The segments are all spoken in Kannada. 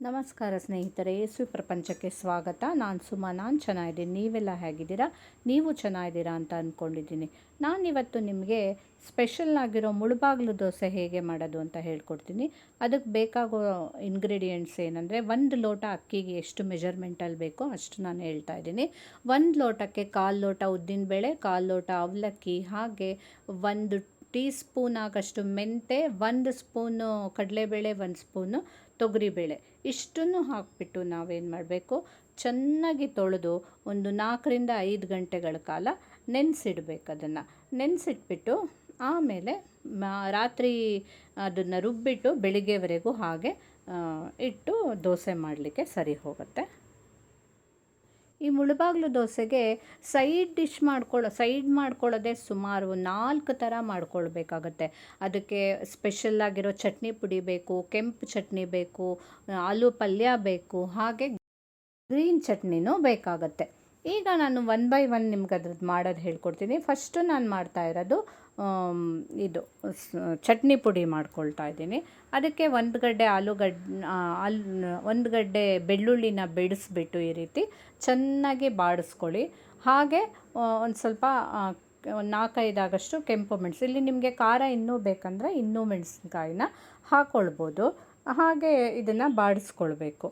ನಮಸ್ಕಾರ ಸ್ನೇಹಿತರೆ, ಯೇಸು ಪ್ರಪಂಚಕ್ಕೆ ಸ್ವಾಗತ. ನಾನು ಸುಮಾ. ನಾನು ಚೆನ್ನಾಗಿದ್ದೀನಿ. ನೀವೆಲ್ಲ ಹೇಗಿದ್ದೀರಾ? ನೀವು ಚೆನ್ನಾಗಿದ್ದೀರಾ ಅಂತ ಅಂದ್ಕೊಂಡಿದ್ದೀನಿ. ನಾನಿವತ್ತು ನಿಮಗೆ ಸ್ಪೆಷಲ್ ಆಗಿರೋ ಮುಳುಬಾಗಿಲು ದೋಸೆ ಹೇಗೆ ಮಾಡೋದು ಅಂತ ಹೇಳ್ಕೊಡ್ತೀನಿ. ಅದಕ್ಕೆ ಬೇಕಾಗೋ ಇಂಗ್ರೀಡಿಯೆಂಟ್ಸ್ ಏನಂದರೆ, 1 ಲೋಟ ಅಕ್ಕಿಗೆ ಎಷ್ಟು ಮೆಜರ್ಮೆಂಟಲ್ಲಿ ಬೇಕೋ ಅಷ್ಟು ನಾನು ಹೇಳ್ತಾ ಇದ್ದೀನಿ. 1 ಲೋಟಕ್ಕೆ 1/4 ಲೋಟ ಉದ್ದಿನಬೇಳೆ, 1/4 ಲೋಟ ಅವಲಕ್ಕಿ, ಹಾಗೆ 1 ಟೀ ಸ್ಪೂನ್ ಆಗಷ್ಟು ಮೆಂತೆ, 1 ಸ್ಪೂನು ಕಡಲೆಬೇಳೆ, 1 ಸ್ಪೂನು ತೊಗರಿಬೇಳೆ, ಇಷ್ಟನ್ನು ಹಾಕಿಬಿಟ್ಟು ನಾವೇನು ಮಾಡಬೇಕು, ಚೆನ್ನಾಗಿ ತೊಳೆದು ಒಂದು 4ರಿಂದ 5 ಗಂಟೆಗಳ ಕಾಲ ನೆನೆಸಿಡ್ಬೇಕು. ಅದನ್ನು ನೆನೆಸಿಟ್ಬಿಟ್ಟು ಆಮೇಲೆ ರಾತ್ರಿ ಅದನ್ನು ರುಬ್ಬಿಟ್ಟು ಬೆಳಿಗ್ಗೆವರೆಗೂ ಹಾಗೆ ಇಟ್ಟು ದೋಸೆ ಮಾಡಲಿಕ್ಕೆ ಸರಿ ಹೋಗುತ್ತೆ. ಈ ಮುಳುಬಾಗಿಲು ದೋಸೆಗೆ ಸೈಡ್ ಮಾಡ್ಕೊಳ್ಳೋದೇ ಸುಮಾರು 4 ಥರ ಮಾಡ್ಕೊಳ್ಬೇಕಾಗತ್ತೆ. ಅದಕ್ಕೆ ಸ್ಪೆಷಲ್ಲಾಗಿರೋ ಚಟ್ನಿ ಪುಡಿ ಬೇಕು, ಕೆಂಪು ಚಟ್ನಿ ಬೇಕು, ಆಲೂ ಪಲ್ಯ ಬೇಕು, ಹಾಗೆ ಗ್ರೀನ್ ಚಟ್ನಿನೂ ಬೇಕಾಗತ್ತೆ. ಈಗ ನಾನು 1 ಬೈ 1 ನಿಮ್ಗೆ ಅದ್ರದ್ದು ಮಾಡೋದು ಹೇಳ್ಕೊಡ್ತೀನಿ. ಫಸ್ಟು ನಾನು ಮಾಡ್ತಾ ಇರೋದು ಇದು ಚಟ್ನಿ ಪುಡಿ ಮಾಡ್ಕೊಳ್ತಾ ಇದ್ದೀನಿ. ಅದಕ್ಕೆ 1 ಗಡ್ಡೆ ಒಂದು ಗಡ್ಡೆ ಬೆಳ್ಳುಳ್ಳಿನ ಬಿಡಿಸ್ಬಿಟ್ಟು ಈ ರೀತಿ ಚೆನ್ನಾಗಿ ಬಾಡಿಸ್ಕೊಳ್ಳಿ. ಹಾಗೆ ಒಂದು ಸ್ವಲ್ಪ 4-5 ಆಗಷ್ಟು ಕೆಂಪು ಮೆಣಸು, ಇಲ್ಲಿ ನಿಮಗೆ ಖಾರ ಇನ್ನೂ ಬೇಕಂದರೆ ಇನ್ನೂ ಮೆಣಸಿನ್ಕಾಯಿನ ಹಾಕ್ಕೊಳ್ಬೋದು. ಹಾಗೆ ಇದನ್ನು ಬಾಡಿಸ್ಕೊಳ್ಬೇಕು.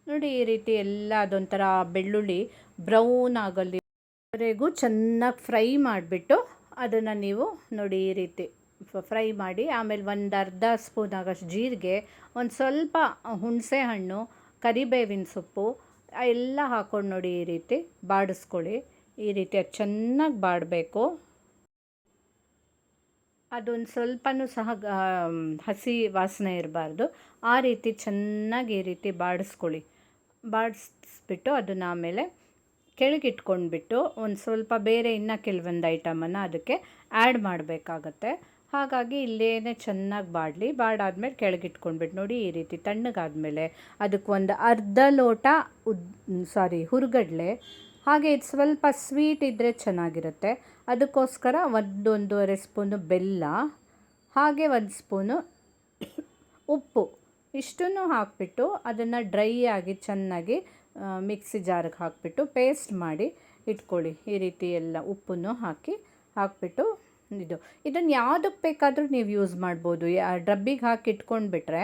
ನೋಡಿ, ಈ ರೀತಿ ಎಲ್ಲ ಅದೊಂಥರ ಬೆಳ್ಳುಳ್ಳಿ ಬ್ರೌನ್ ಆಗೋಲ್ಲಿವರೆಗೂ ಚೆನ್ನಾಗಿ ಫ್ರೈ ಮಾಡಿಬಿಟ್ಟು ಅದನ್ನು ನೀವು ನೋಡಿ ಈ ರೀತಿ ಫ್ರೈ ಮಾಡಿ, ಆಮೇಲೆ 1/2 ಸ್ಪೂನ್ ಆಗಷ್ಟು ಜೀರಿಗೆ, ಒಂದು ಸ್ವಲ್ಪ ಹುಣಸೆ ಹಣ್ಣು, ಕರಿಬೇವಿನ ಸೊಪ್ಪು ಎಲ್ಲ ಹಾಕ್ಕೊಂಡು ನೋಡಿ ಈ ರೀತಿ ಬಾಡಿಸ್ಕೊಳ್ಳಿ. ಈ ರೀತಿ ಅದು ಚೆನ್ನಾಗಿ ಬಾಡಬೇಕು. ಅದೊಂದು ಸ್ವಲ್ಪನೂ ಸಹ ಹಸಿ ವಾಸನೆ ಇರಬಾರ್ದು. ಆ ರೀತಿ ಚೆನ್ನಾಗಿ ಈ ರೀತಿ ಬಾಡಿಸ್ಬಿಟ್ಟು ಅದನ್ನು ಆಮೇಲೆ ಕೆಳಗಿಟ್ಕೊಂಡ್ಬಿಟ್ಟು ಒಂದು ಸ್ವಲ್ಪ ಬೇರೆ ಇನ್ನೂ ಕೆಲವೊಂದು ಐಟಮನ್ನು ಅದಕ್ಕೆ ಆ್ಯಡ್ ಮಾಡಬೇಕಾಗತ್ತೆ. ಹಾಗಾಗಿ ಇಲ್ಲೇನೆ ಚೆನ್ನಾಗಿ ಬಾಡಾದ್ಮೇಲೆ ಕೆಳಗಿಟ್ಕೊಂಡ್ಬಿಟ್ಟು ನೋಡಿ ಈ ರೀತಿ ತಣ್ಣಗಾದ್ಮೇಲೆ ಅದಕ್ಕೆ ಒಂದು ಅರ್ಧ ಲೋಟ ಹುರುಗಡ್ಲೆ, ಹಾಗೆ ಇದು ಸ್ವಲ್ಪ ಸ್ವೀಟ್ ಇದ್ದರೆ ಚೆನ್ನಾಗಿರುತ್ತೆ. ಅದಕ್ಕೋಸ್ಕರ 1-1.5 ಸ್ಪೂನು ಬೆಲ್ಲ, ಹಾಗೆ 1 ಸ್ಪೂನು ಉಪ್ಪು, ಇಷ್ಟನ್ನು ಹಾಕಿಬಿಟ್ಟು ಅದನ್ನು ಡ್ರೈ ಆಗಿ ಚೆನ್ನಾಗಿ ಮಿಕ್ಸಿ ಜಾರಿಗೆ ಹಾಕಿಬಿಟ್ಟು ಪೇಸ್ಟ್ ಮಾಡಿ ಇಟ್ಕೊಳ್ಳಿ. ಈ ರೀತಿ ಎಲ್ಲ ಉಪ್ಪನ್ನು ಹಾಕಿಬಿಟ್ಟು ಇದನ್ನು ಯಾವುದಕ್ಕೆ ಬೇಕಾದರೂ ನೀವು ಯೂಸ್ ಮಾಡ್ಬೋದು. ಡಬ್ಬಿಗೆ ಹಾಕಿ ಇಟ್ಕೊಂಡ್ಬಿಟ್ರೆ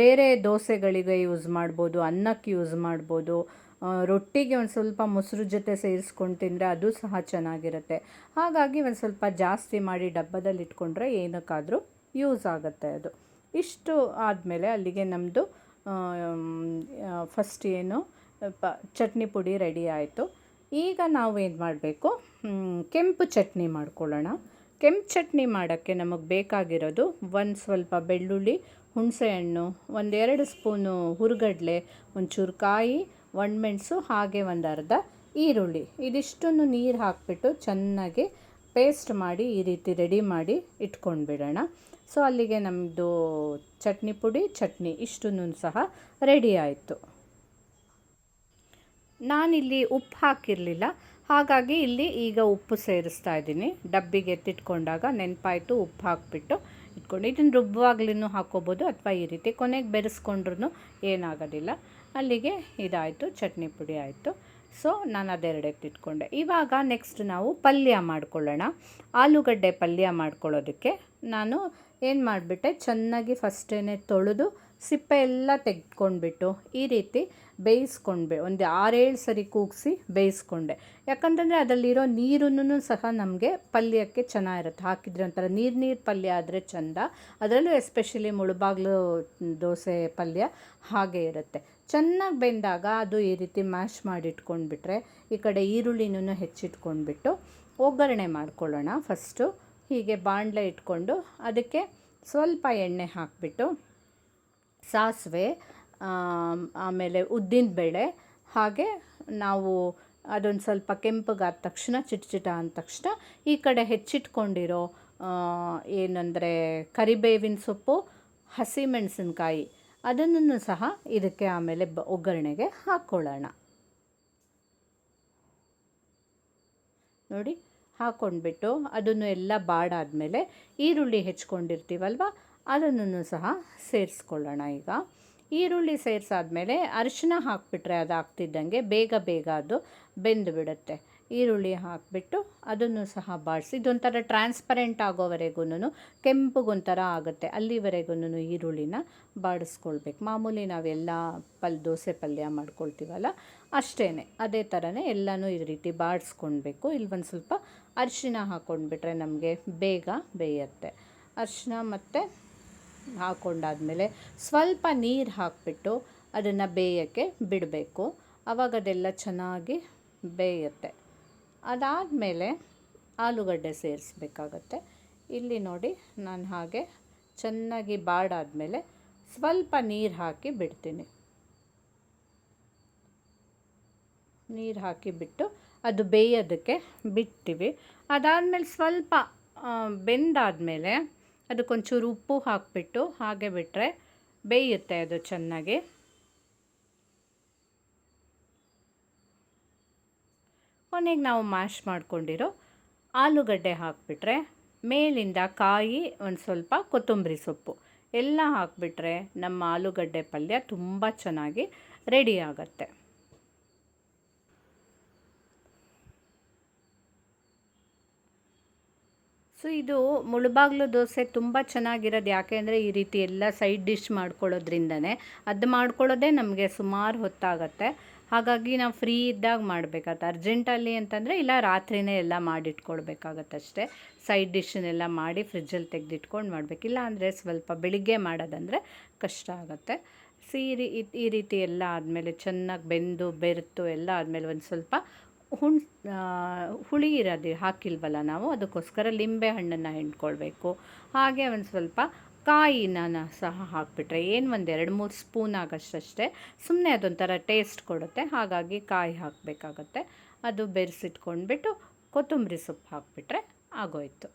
ಬೇರೆ ದೋಸೆಗಳಿಗೆ ಯೂಸ್ ಮಾಡ್ಬೋದು, ಅನ್ನಕ್ಕೆ ಯೂಸ್ ಮಾಡ್ಬೋದು, ರೊಟ್ಟಿಗೆ ಒಂದು ಸ್ವಲ್ಪ ಮೊಸರು ಜೊತೆ ಸೇರಿಸ್ಕೊಂಡು ತಿಂದರೆ ಅದು ಸಹ ಚೆನ್ನಾಗಿರುತ್ತೆ. ಹಾಗಾಗಿ ಒಂದು ಸ್ವಲ್ಪ ಜಾಸ್ತಿ ಮಾಡಿ ಡಬ್ಬದಲ್ಲಿ ಇಟ್ಕೊಂಡ್ರೆ ಏನಕ್ಕಾದರೂ ಯೂಸ್ ಆಗುತ್ತೆ ಅದು. ಇಷ್ಟು ಆದಮೇಲೆ ಅಲ್ಲಿಗೆ ನಮ್ಮದು ಫಸ್ಟ್ ಚಟ್ನಿ ಪುಡಿ ರೆಡಿ ಆಯಿತು. ಈಗ ನಾವೇನು ಮಾಡಬೇಕು, ಕೆಂಪು ಚಟ್ನಿ ಮಾಡ್ಕೊಳ್ಳೋಣ. ಕೆಂಪು ಚಟ್ನಿ ಮಾಡೋಕ್ಕೆ ನಮಗೆ ಬೇಕಾಗಿರೋದು ಸ್ವಲ್ಪ ಬೆಳ್ಳುಳ್ಳಿ, ಹುಣಸೆಹಣ್ಣು, 1-2 ಸ್ಪೂನು ಹುರುಗಡ್ಲೆ, ಒಂಚೂರು ಕಾಯಿ, ಒಣಮೆಣಸು, ಹಾಗೆ ಒಂದು ಅರ್ಧ ಈರುಳ್ಳಿ, ಇದಿಷ್ಟನ್ನು ನೀರು ಹಾಕಿಬಿಟ್ಟು ಚೆನ್ನಾಗಿ ಪೇಸ್ಟ್ ಮಾಡಿ ಈ ರೀತಿ ರೆಡಿ ಮಾಡಿ ಇಟ್ಕೊಂಡ್ಬಿಡೋಣ. ಸೊ ಅಲ್ಲಿಗೆ ನಮ್ಮದು ಚಟ್ನಿ ಇಷ್ಟನ್ನು ಸಹ ರೆಡಿ ಆಯಿತು. ನಾನಿಲ್ಲಿ ಉಪ್ಪು ಹಾಕಿರಲಿಲ್ಲ, ಹಾಗಾಗಿ ಇಲ್ಲಿ ಈಗ ಉಪ್ಪು ಸೇರಿಸ್ತಾ ಇದ್ದೀನಿ. ಡಬ್ಬಿಗೆ ಎತ್ತಿಟ್ಕೊಂಡಾಗ ನೆನಪಾಯಿತು, ಉಪ್ಪು ಹಾಕಿಬಿಟ್ಟು ಇಟ್ಕೊಂಡು. ಇದನ್ನು ರುಬ್ಬುವಾಗ್ಲೂ ಹಾಕ್ಕೋಬೋದು ಅಥವಾ ಈ ರೀತಿ ಕೊನೆಗೆ ಬೆರೆಸ್ಕೊಂಡ್ರೂ ಏನಾಗೋದಿಲ್ಲ. ಅಲ್ಲಿಗೆ ಇದಾಯಿತು, ಚಟ್ನಿ ಪುಡಿ ಆಯಿತು. ಸೊ ನಾನು ಅದೆರಡು ಎತ್ತಿಟ್ಕೊಂಡೆ. ಇವಾಗ ನೆಕ್ಸ್ಟ್ ನಾವು ಪಲ್ಯ ಮಾಡ್ಕೊಳ್ಳೋಣ. ಆಲೂಗಡ್ಡೆ ಪಲ್ಯ ಮಾಡ್ಕೊಳ್ಳೋದಕ್ಕೆ ನಾನು ಏನು ಮಾಡಿಬಿಟ್ಟೆ, ಚೆನ್ನಾಗಿ ಫಸ್ಟೇ ತೊಳೆದು ಸಿಪ್ಪೆ ಎಲ್ಲ ತೆಗೆದುಕೊಂಡ್ಬಿಟ್ಟು ಈ ರೀತಿ ಬೇಯಿಸ್ಕೊಂಡೆ. ಒಂದು 6-7 ಸರಿ ಕೂಗಿಸಿ ಬೇಯಿಸ್ಕೊಂಡೆ. ಯಾಕಂತಂದರೆ ಅದರಲ್ಲಿರೋ ನೀರನ್ನು ಸಹ ನಮಗೆ ಪಲ್ಯಕ್ಕೆ ಚೆನ್ನಾಗಿರುತ್ತೆ. ಹಾಕಿದರೆ ಒಂಥರ ನೀರು ಪಲ್ಯ ಆದರೆ ಚೆಂದ. ಅದರಲ್ಲೂ ಎಸ್ಪೆಷಲಿ ಮುಳುಬಾಗಿಲು ದೋಸೆ ಪಲ್ಯ ಹಾಗೆ ಇರುತ್ತೆ. ಚೆನ್ನಾಗಿ ಬೆಂದಾಗ ಅದು ಈ ರೀತಿ ಮ್ಯಾಶ್ ಮಾಡಿ ಇಟ್ಕೊಂಡ್ಬಿಟ್ರೆ, ಈ ಕಡೆ ಈರುಳ್ಳಿನೂ ಹೆಚ್ಚಿಟ್ಕೊಂಡ್ಬಿಟ್ಟು ಒಗ್ಗರಣೆ ಮಾಡ್ಕೊಳ್ಳೋಣ. ಫಸ್ಟು ಹೀಗೆ ಬಾಣಲೆ ಇಟ್ಕೊಂಡು ಅದಕ್ಕೆ ಸ್ವಲ್ಪ ಎಣ್ಣೆ ಹಾಕಿಬಿಟ್ಟು ಸಾಸಿವೆ, ಆಮೇಲೆ ಉದ್ದಿನಬೇಳೆ, ಹಾಗೆ ನಾವು ಅದೊಂದು ಸ್ವಲ್ಪ ಕೆಂಪಗಾದ ತಕ್ಷಣ ಚಿಟ ಅಂದ ತಕ್ಷಣ ಈ ಕಡೆ ಹೆಚ್ಚಿಟ್ಕೊಂಡಿರೋ ಏನಂದರೆ ಕರಿಬೇವಿನ ಸೊಪ್ಪು, ಹಸಿಮೆಣಸಿನ್ಕಾಯಿ ಅದನ್ನು ಸಹ ಇದಕ್ಕೆ ಆಮೇಲೆ ಒಗ್ಗರಣೆಗೆ ಹಾಕ್ಕೊಳ್ಳೋಣ. ನೋಡಿ, ಹಾಕ್ಕೊಂಡ್ಬಿಟ್ಟು ಅದನ್ನು ಎಲ್ಲ ಬಾಡಾದಮೇಲೆ ಈರುಳ್ಳಿ ಹೆಚ್ಕೊಂಡಿರ್ತೀವಲ್ವ ಅದನ್ನು ಸಹ ಸೇರಿಸ್ಕೊಳ್ಳೋಣ. ಈಗ ಈರುಳ್ಳಿ ಸೇರಿಸಾದ್ಮೇಲೆ ಅರಿಶಿನ ಹಾಕಿಬಿಟ್ರೆ ಅದು ಆಗ್ತಿದ್ದಂಗೆ ಬೇಗ ಬೇಗ ಅದು ಬೆಂದು ಬಿಡುತ್ತೆ. ಈರುಳ್ಳಿ ಹಾಕಿಬಿಟ್ಟು ಅದನ್ನು ಸಹ ಬಾಡಿಸಿ ಇದೊಂಥರ ಟ್ರಾನ್ಸ್ಪರೆಂಟ್ ಆಗೋವರೆಗೂ ಕೆಂಪುಗೊಂಥರ ಆಗುತ್ತೆ, ಅಲ್ಲಿವರೆಗೂ ಈರುಳ್ಳಿನ ಬಾಡಿಸ್ಕೊಳ್ಬೇಕು. ಮಾಮೂಲಿ ನಾವೆಲ್ಲ ದೋಸೆ ಪಲ್ಯ ಮಾಡ್ಕೊಳ್ತೀವಲ್ಲ ಅಷ್ಟೇ, ಅದೇ ಥರನೇ ಎಲ್ಲನೂ ಈ ರೀತಿ ಬಾಡಿಸ್ಕೊಳ್ಬೇಕು. ಇಲ್ಲಿ ಒಂದು ಸ್ವಲ್ಪ ಅರಿಶಿನ ಹಾಕ್ಕೊಂಡ್ಬಿಟ್ರೆ ನಮಗೆ ಬೇಗ ಬೇಯುತ್ತೆ. ಅರಿಶಿನ ಮತ್ತು ಹಾಕ್ಕೊಂಡಾದ್ಮೇಲೆ ಸ್ವಲ್ಪ ನೀರು ಹಾಕಿಬಿಟ್ಟು ಅದನ್ನು ಬೇಯೋಕ್ಕೆ ಬಿಡಬೇಕು. ಆವಾಗ ಅದೆಲ್ಲ ಚೆನ್ನಾಗಿ ಬೇಯುತ್ತೆ. ಅದಾದಮೇಲೆ ಆಲೂಗಡ್ಡೆ ಸೇರಿಸ್ಬೇಕಾಗತ್ತೆ. ಇಲ್ಲಿ ನೋಡಿ ನಾನು ಹಾಗೆ ಚೆನ್ನಾಗಿ ಬಾಡಾದಮೇಲೆ ಸ್ವಲ್ಪ ನೀರು ಹಾಕಿ ಬಿಡ್ತೀನಿ. ನೀರು ಹಾಕಿಬಿಟ್ಟು ಅದು ಬೇಯೋದಕ್ಕೆ ಬಿಡ್ತೀವಿ. ಅದಾದಮೇಲೆ ಸ್ವಲ್ಪ ಬೆಂದಾದಮೇಲೆ ಅದಕ್ಕೊಂಚೂರು ಉಪ್ಪು ಹಾಕಿಬಿಟ್ಟು ಹಾಗೆ ಬಿಟ್ಟರೆ ಬೇಯುತ್ತೆ ಅದು ಚೆನ್ನಾಗಿ. ಕೊನೆಗೆ ನಾವು ಮ್ಯಾಶ್ ಮಾಡ್ಕೊಂಡಿರೋ ಆಲೂಗಡ್ಡೆ ಹಾಕಿಬಿಟ್ರೆ ಮೇಲಿಂದ ಕಾಯಿ, ಒಂದು ಸ್ವಲ್ಪ ಕೊತ್ತಂಬರಿ ಸೊಪ್ಪು ಎಲ್ಲ ಹಾಕಿಬಿಟ್ರೆ ನಮ್ಮ ಆಲೂಗಡ್ಡೆ ಪಲ್ಯ ತುಂಬ ಚೆನ್ನಾಗಿ ರೆಡಿ ಆಗುತ್ತೆ. ಸೊ ಇದು ಮುಳುಬಾಗಿಲು ದೋಸೆ ತುಂಬ ಚೆನ್ನಾಗಿರೋದು ಯಾಕೆ ಅಂದರೆ ಈ ರೀತಿ ಎಲ್ಲ ಸೈಡ್ ಡಿಶ್ ಮಾಡ್ಕೊಳ್ಳೋದ್ರಿಂದನೇ. ಅದು ಮಾಡ್ಕೊಳ್ಳೋದೇ ನಮಗೆ ಸುಮಾರು ಹೊತ್ತಾಗತ್ತೆ. ಹಾಗಾಗಿ ನಾವು ಫ್ರೀ ಇದ್ದಾಗ ಮಾಡಬೇಕಾಗತ್ತೆ. ಅರ್ಜೆಂಟಲ್ಲಿ ಅಂತಂದರೆ ಇಲ್ಲ ರಾತ್ರಿಯೇ ಎಲ್ಲ ಮಾಡಿಟ್ಕೊಳ್ಬೇಕಾಗತ್ತಷ್ಟೇ. ಸೈಡ್ ಡಿಶನ್ನೆಲ್ಲ ಮಾಡಿ ಫ್ರಿಜ್ಜಲ್ಲಿ ತೆಗೆದಿಟ್ಕೊಂಡು ಮಾಡಬೇಕಿಲ್ಲ ಅಂದರೆ ಸ್ವಲ್ಪ ಬೆಳಿಗ್ಗೆ ಮಾಡೋದಂದರೆ ಕಷ್ಟ ಆಗುತ್ತೆ. ಈ ರೀತಿ ಎಲ್ಲ ಆದಮೇಲೆ ಚೆನ್ನಾಗಿ ಬೆರೆತು ಎಲ್ಲ ಆದಮೇಲೆ ಒಂದು ಸ್ವಲ್ಪ ಹುಳಿ ಇರೋದು ಹಾಕಿಲ್ವಲ್ಲ ನಾವು, ಅದಕ್ಕೋಸ್ಕರ ಲಿಂಬೆ ಹಣ್ಣನ್ನು ಹಿಂಡ್ಕೊಳ್ಬೇಕು. ಹಾಗೆ ಒಂದು ಸ್ವಲ್ಪ ಕಾಯಿನ ಸಹ ಹಾಕಿಬಿಟ್ರೆ ಏನು ಒಂದು 2-3 ಸ್ಪೂನ್ ಆಗೋಷ್ಟೇ, ಸುಮ್ಮನೆ ಅದೊಂಥರ ಟೇಸ್ಟ್ ಕೊಡುತ್ತೆ. ಹಾಗಾಗಿ ಕಾಯಿ ಹಾಕಬೇಕಾಗತ್ತೆ. ಅದು ಬೆರೆಸಿಟ್ಕೊಂಡ್ಬಿಟ್ಟು ಕೊತ್ತಂಬರಿ ಸೊಪ್ಪು ಹಾಕಿಬಿಟ್ರೆ ಆಗೋಯ್ತು.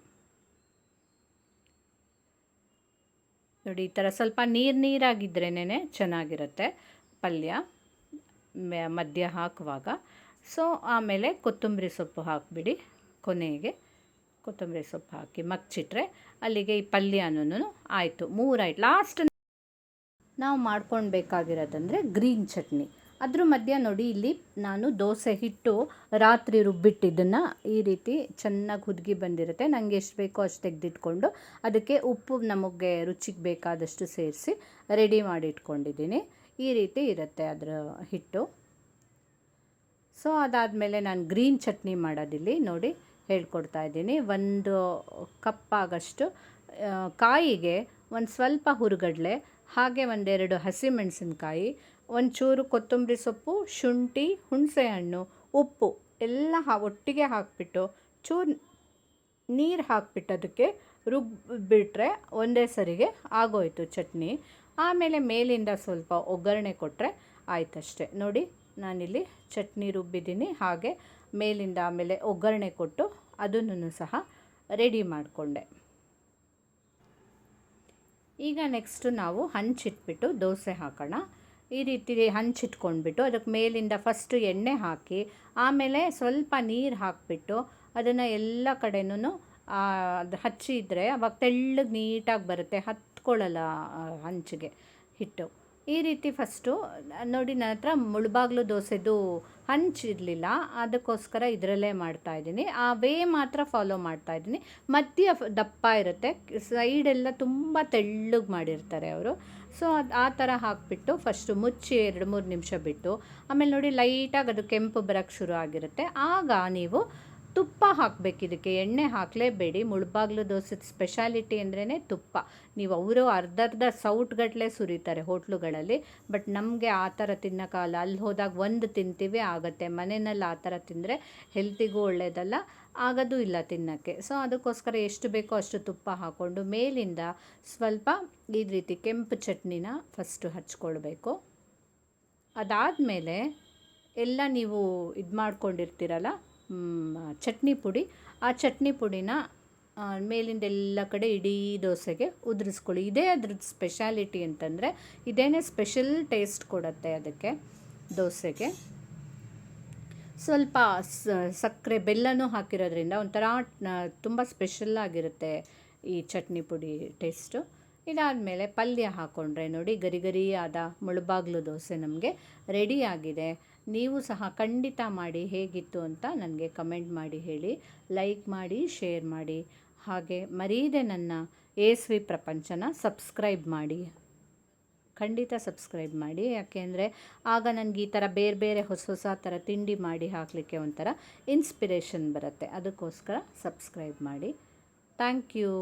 ನೋಡಿ ಈ ಥರ ಸ್ವಲ್ಪ ನೀರಾಗಿದ್ರೇ ಚೆನ್ನಾಗಿರುತ್ತೆ ಪಲ್ಯ ಮಧ್ಯ ಹಾಕುವಾಗ. ಸೊ ಆಮೇಲೆ ಕೊತ್ತಂಬರಿ ಸೊಪ್ಪು ಹಾಕಿಬಿಡಿ. ಕೊನೆಗೆ ಕೊತ್ತಂಬರಿ ಸೊಪ್ಪು ಹಾಕಿ ಮಗ್ಚಿಟ್ರೆ ಅಲ್ಲಿಗೆ ಈ ಪಲ್ಯನೂ ಆಯಿತು. 3 ಆಯ್ತು. ಲಾಸ್ಟ್ ನಾವು ಮಾಡ್ಕೊಳ್ಬೇಕಾಗಿರೋದಂದರೆ ಗ್ರೀನ್ ಚಟ್ನಿ. ಅದ್ರ ಮಧ್ಯ ನೋಡಿ ಇಲ್ಲಿ ನಾನು ದೋಸೆ ಹಿಟ್ಟು ರಾತ್ರಿ ರುಬ್ಬಿಟ್ಟಿದ್ದನ್ನು ಈ ರೀತಿ ಚೆನ್ನಾಗಿ ಹುದುಗಿ ಬಂದಿರುತ್ತೆ. ನನಗೆ ಎಷ್ಟು ಬೇಕೋ ಅಷ್ಟು ತೆಗೆದಿಟ್ಕೊಂಡು ಅದಕ್ಕೆ ಉಪ್ಪು ನಮಗೆ ರುಚಿಗೆ ಬೇಕಾದಷ್ಟು ಸೇರಿಸಿ ರೆಡಿ ಮಾಡಿ ಇಟ್ಕೊಂಡಿದ್ದೀನಿ. ಈ ರೀತಿ ಇರುತ್ತೆ ಅದರ ಹಿಟ್ಟು. ಸೊ ಅದಾದಮೇಲೆ ನಾನು ಗ್ರೀನ್ ಚಟ್ನಿ ಮಾಡೋದಿಲ್ಲಿ ನೋಡಿ ಹೇಳ್ಕೊಡ್ತಾ ಇದ್ದೀನಿ. 1 ಕಪ್ ಆಗಷ್ಟು ಕಾಯಿಗೆ ಒಂದು ಸ್ವಲ್ಪ ಹುರುಗಡ್ಲೆ, ಹಾಗೆ 1-2 ಹಸಿಮೆಣಸಿನ್ಕಾಯಿ, ಒಂಚೂರು ಕೊತ್ತಂಬರಿ ಸೊಪ್ಪು, ಶುಂಠಿ, ಹುಣಸೆಹಣ್ಣು, ಉಪ್ಪು ಎಲ್ಲ ಒಟ್ಟಿಗೆ ಹಾಕಿಬಿಟ್ಟು ಚೂರು ನೀರು ಹಾಕಿಬಿಟ್ಟು ಅದಕ್ಕೆ ರುಬ್ಬಿಟ್ರೆ ಒಂದೇ ಸರಿಗೆ ಆಗೋಯ್ತು ಚಟ್ನಿ. ಆಮೇಲೆ ಮೇಲಿಂದ ಸ್ವಲ್ಪ ಒಗ್ಗರಣೆ ಕೊಟ್ಟರೆ ಆಯ್ತಷ್ಟೇ. ನೋಡಿ ನಾನಿಲ್ಲಿ ಚಟ್ನಿ ರುಬ್ಬಿದ್ದೀನಿ, ಹಾಗೆ ಮೇಲಿಂದ ಆಮೇಲೆ ಒಗ್ಗರಣೆ ಕೊಟ್ಟು ಅದನ್ನು ಸಹ ರೆಡಿ ಮಾಡಿಕೊಂಡೆ. ಈಗ ನೆಕ್ಸ್ಟು ನಾವು ಹಂಚಿಟ್ಬಿಟ್ಟು ದೋಸೆ ಹಾಕೋಣ. ಈ ರೀತಿ ಹಂಚಿಟ್ಕೊಂಡ್ಬಿಟ್ಟು ಅದಕ್ಕೆ ಮೇಲಿಂದ ಫಸ್ಟು ಎಣ್ಣೆ ಹಾಕಿ ಆಮೇಲೆ ಸ್ವಲ್ಪ ನೀರು ಹಾಕಿಬಿಟ್ಟು ಅದನ್ನು ಎಲ್ಲ ಕಡೆನೂ ಅದು ಹಚ್ಚಿದರೆ ಅವಾಗ ತೆಳ್ಳಗೆ ನೀಟಾಗಿ ಬರುತ್ತೆ, ಹತ್ಕೊಳ್ಳಲ್ಲ ಹಂಚಿಗೆ ಹಿಟ್ಟು. ಈ ರೀತಿ ಫಸ್ಟು ನೋಡಿ ನನ್ನ ಹತ್ರ ಮುಳುಬಾಗಿಲು ದೋಸೆದು ಹಂಚಿರಲಿಲ್ಲ, ಅದಕ್ಕೋಸ್ಕರ ಇದರಲ್ಲೇ ಮಾಡ್ತಾಯಿದ್ದೀನಿ. ಆ ವೇ ಮಾತ್ರ ಫಾಲೋ ಮಾಡ್ತಾಯಿದ್ದೀನಿ. ಮಧ್ಯ ದಪ್ಪ ಇರುತ್ತೆ, ಸೈಡೆಲ್ಲ ತುಂಬ ತೆಳ್ಳಗೆ ಮಾಡಿರ್ತಾರೆ ಅವರು. ಸೊ ಆ ಥರ ಹಾಕಿಬಿಟ್ಟು ಫಸ್ಟು ಮುಚ್ಚಿ 2-3 ನಿಮಿಷ ಬಿಟ್ಟು ಆಮೇಲೆ ನೋಡಿ ಲೈಟಾಗಿ ಅದು ಕೆಂಪು ಬರೋಕ್ಕೆ ಶುರು ಆಗಿರುತ್ತೆ. ಆಗ ನೀವು ತುಪ್ಪ ಹಾಕಬೇಕು. ಇದಕ್ಕೆ ಎಣ್ಣೆ ಹಾಕಲೇಬೇಡಿ. ಮುಳುಬಾಗಿಲು ದೋಸೆದು ಸ್ಪೆಷಾಲಿಟಿ ಅಂದ್ರೇ ತುಪ್ಪ. ನೀವು ಅವರು ಅರ್ಧ ಸೌಟ್ಗಟ್ಟಲೆ ಸುರಿತಾರೆ ಹೋಟ್ಲುಗಳಲ್ಲಿ, ಬಟ್ ನಮಗೆ ಆ ಥರ ತಿನ್ನೋಕ್ಕಾಗಲ್ಲ. ಅಲ್ಲಿ ಹೋದಾಗ ಒಂದು ತಿಂತೀವಿ ಆಗುತ್ತೆ, ಮನೆಯಲ್ಲಿ ಆ ಥರ ತಿಂದರೆ ಹೆಲ್ತಿಗೂ ಒಳ್ಳೆಯದಲ್ಲ, ಆಗೋದು ಇಲ್ಲ ತಿನ್ನೋಕ್ಕೆ. ಸೊ ಅದಕ್ಕೋಸ್ಕರ ಎಷ್ಟು ಬೇಕೋ ಅಷ್ಟು ತುಪ್ಪ ಹಾಕ್ಕೊಂಡು ಮೇಲಿಂದ ಸ್ವಲ್ಪ ಈ ರೀತಿ ಕೆಂಪು ಚಟ್ನಿನ ಫಸ್ಟು ಹಚ್ಕೊಳ್ಬೇಕು. ಅದಾದಮೇಲೆ ಎಲ್ಲ ನೀವು ಇದು ಮಾಡ್ಕೊಂಡಿರ್ತೀರಲ್ಲ ಚಟ್ನಿ ಪುಡಿ, ಆ ಚಟ್ನಿ ಪುಡಿನ ಮೇಲಿಂದ ಎಲ್ಲ ಕಡೆ ಇಡೀ ದೋಸೆಗೆ ಉದುರಿಸ್ಕೊಳ್ಳಿ. ಇದೇ ಅದ್ರದ್ದು ಸ್ಪೆಷಾಲಿಟಿ ಅಂತಂದರೆ ಇದೇನೇ ಸ್ಪೆಷಲ್ ಟೇಸ್ಟ್ ಕೊಡುತ್ತೆ ಅದಕ್ಕೆ ದೋಸೆಗೆ. ಸ್ವಲ್ಪ ಸಕ್ಕರೆ ಬೆಲ್ಲನೂ ಹಾಕಿರೋದ್ರಿಂದ ಒಂಥರ ತುಂಬ ಸ್ಪೆಷಲ್ಲಾಗಿರುತ್ತೆ ಈ ಚಟ್ನಿ ಪುಡಿ ಟೇಸ್ಟು. ಇದಾದಮೇಲೆ ಪಲ್ಯ ಹಾಕ್ಕೊಂಡ್ರೆ ನೋಡಿ ಗರಿ ಗರಿಯಾದ ಮುಳುಬಾಗ್ಲು ದೋಸೆ ನಮಗೆ ರೆಡಿಯಾಗಿದೆ. ನೀವು ಸಹ ಖಂಡಿತ ಮಾಡಿ ಹೇಗಿತ್ತು ಅಂತ ನನಗೆ ಕಮೆಂಟ್ ಮಾಡಿ ಹೇಳಿ, ಲೈಕ್ ಮಾಡಿ, ಶೇರ್ ಮಾಡಿ, ಹಾಗೆ ಮರೀದೆ ನನ್ನ ಎಸ್ವಿ ಪ್ರಪಂಚನ ಸಬ್ಸ್ಕ್ರೈಬ್ ಮಾಡಿ. ಖಂಡಿತ ಸಬ್ಸ್ಕ್ರೈಬ್ ಮಾಡಿ, ಯಾಕೆಂದರೆ ಆಗ ನನಗೆ ಈ ಥರ ಬೇರೆ ಬೇರೆ ಹೊಸ ಹೊಸ ಥರ ತಿಂಡಿ ಮಾಡಿ ಹಾಕಲಿಕ್ಕೆ ಒಂಥರ ಇನ್ಸ್ಪಿರೇಷನ್ ಬರುತ್ತೆ. ಅದಕ್ಕೋಸ್ಕರ ಸಬ್ಸ್ಕ್ರೈಬ್ ಮಾಡಿ. Thank you.